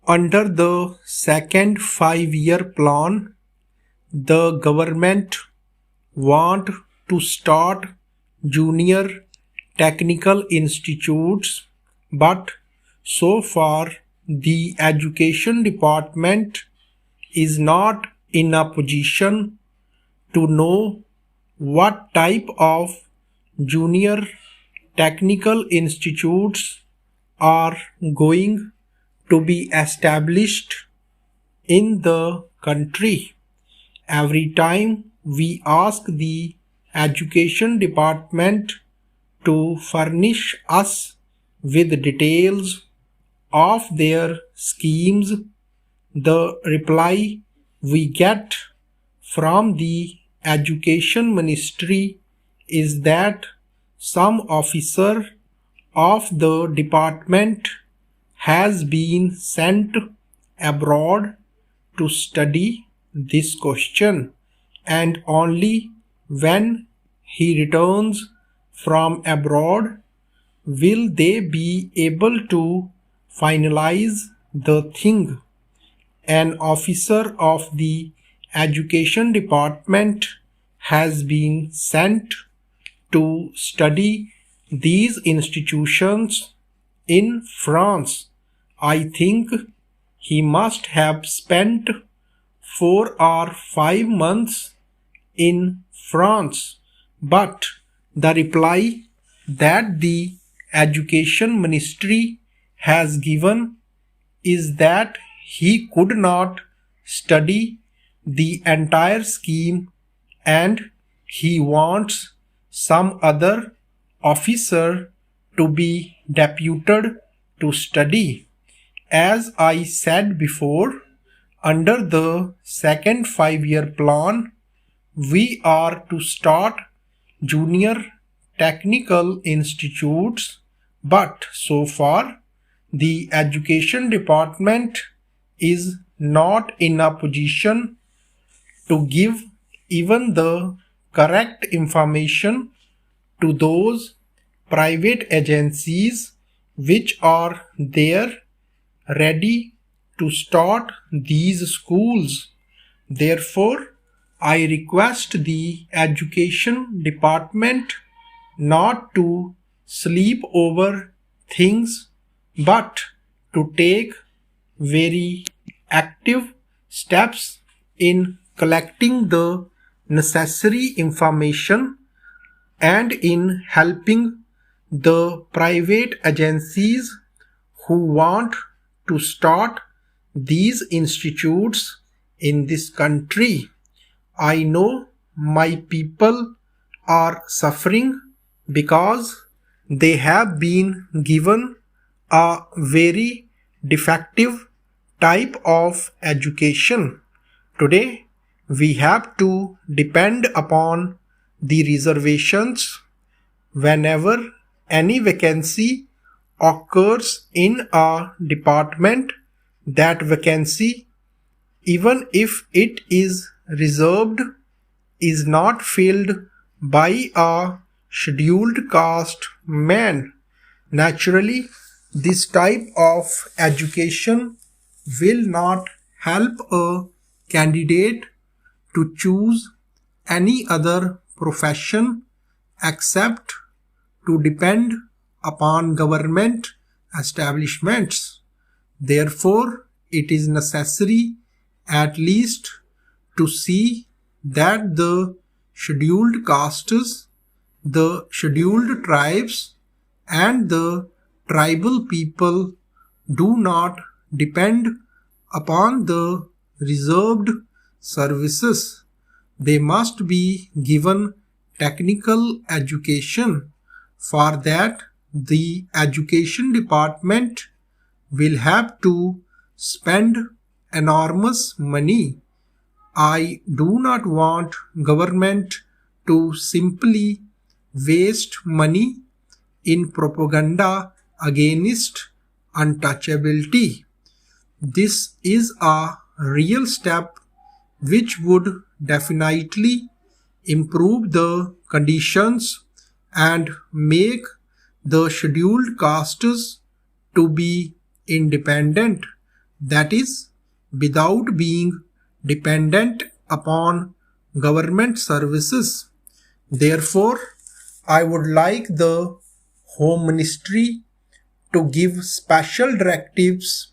Under the second 5-year plan, the government want to start junior technical institutes, but so far the education department is not in a position to know what type of junior technical institutes are going to be established in the country. Every time we ask the education department to furnish us with details of their schemes, the reply we get from the education ministry is that some officer of the department has been sent abroad to study this question, and only when he returns from abroad will they be able to finalize the thing. An officer of the education department has been sent to study these institutions in France. I think he must have spent 4 or 5 months in France, but the reply that the education ministry has given is that he could not study the entire scheme and he wants some other officer to be deputed to study. As I said before, under the second 5-year plan, we are to start junior technical institutes, but so far the education department is not in a position to give even the correct information to those private agencies which are there ready to start these schools. Therefore, I request the education department not to sleep over things but to take very active steps in collecting the necessary information and in helping the private agencies who want to start these institutes in this country. I know my people are suffering because they have been given a very defective type of education. Today, we have to depend upon the reservations. Whenever any vacancy occurs in a department, that vacancy, even if it is reserved, is not filled by a scheduled caste man. Naturally, this type of education will not help a candidate to choose any other profession except to depend upon government establishments. Therefore, it is necessary at least to see that the scheduled castes, the scheduled tribes, and the tribal people do not depend upon the reserved services. They must be given technical education. For that, the education department will have to spend enormous money. I do not want government to simply waste money in propaganda against untouchability. This is a real step which would definitely improve the conditions and make the scheduled castes to be independent. that is, without being dependent upon government services. Therefore, I would like the Home Ministry to give special directives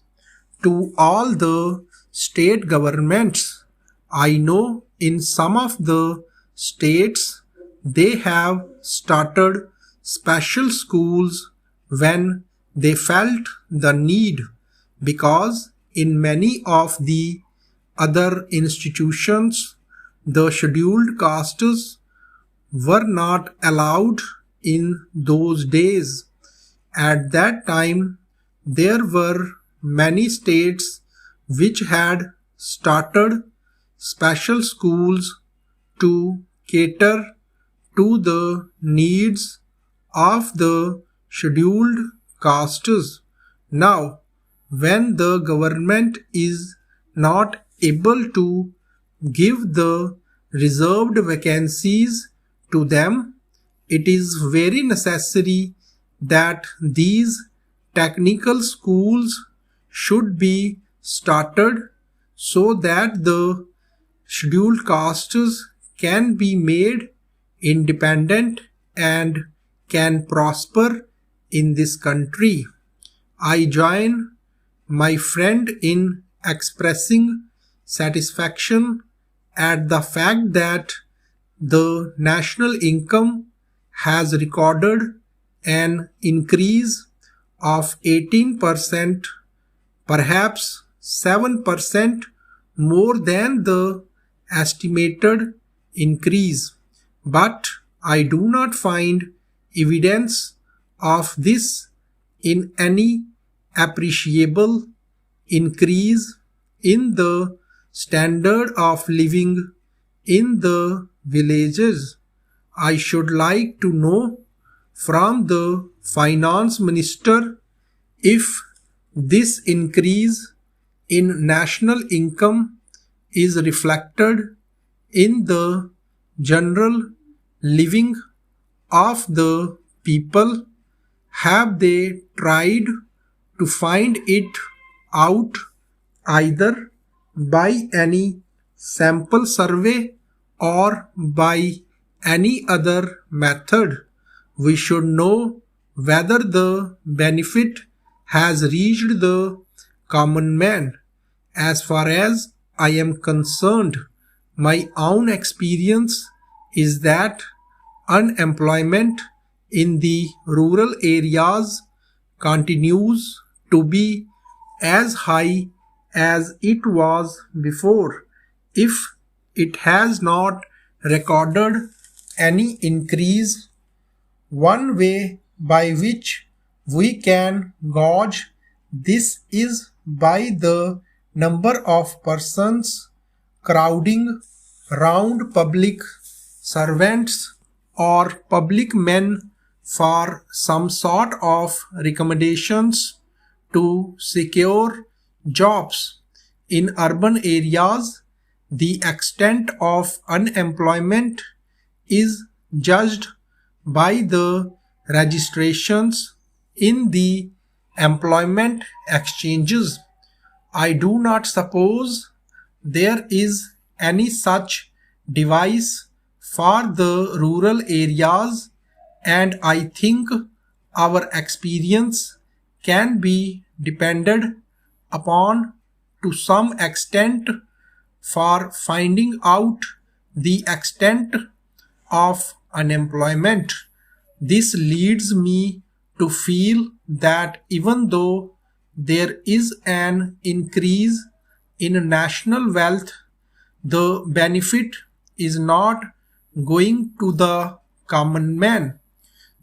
to all the state governments. I know in some of the states they have started special schools when they felt the need, because in many of the other institutions the scheduled castes were not allowed in those days. At that time, there were many states which had started special schools to cater to the needs of the scheduled castes. Now, when the government is not able to give the reserved vacancies to them, it is very necessary that these technical schools should be started so that the scheduled castes can be made independent and can prosper in this country. I join my friend in expressing satisfaction at the fact that the national income has recorded an increase of 18%, perhaps 7% more than the estimated increase. But I do not find evidence of this in any appreciable increase in the standard of living in the villages. I should like to know from the finance minister if this increase in national income is reflected in the general living of the people. Have they tried to find it out either by any sample survey or by any other method? We should know whether the benefit has reached the common man. As far as I am concerned, my own experience is that unemployment in the rural areas continues to be as high as it was before, if it has not recorded any increase. One way by which we can gauge this is by the number of persons crowding round public servants or public men for some sort of recommendations to secure jobs. In urban areas, the extent of unemployment is judged by the registrations in the employment exchanges. I do not suppose there is any such device for the rural areas, and I think our experience can be depended upon to some extent for finding out the extent of unemployment. This leads me to feel that even though there is an increase in national wealth, the benefit is not going to the common man.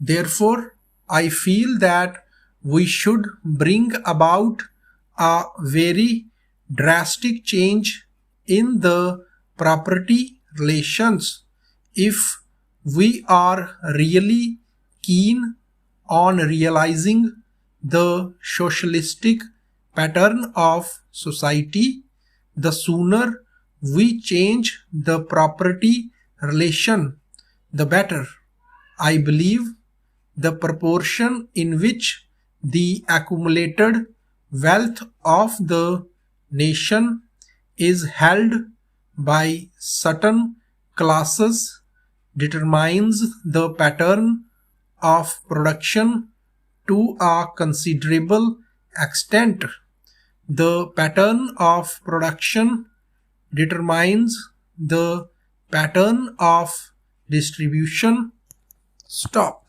Therefore, I feel that we should bring about a very drastic change in the property relations if we are really keen on realizing the socialistic pattern of society. The sooner we change the property relation, the better. I believe the proportion in which the accumulated wealth of the nation is held by certain classes determines the pattern of production to a considerable extent. The pattern of production determines the pattern of distribution. Stop.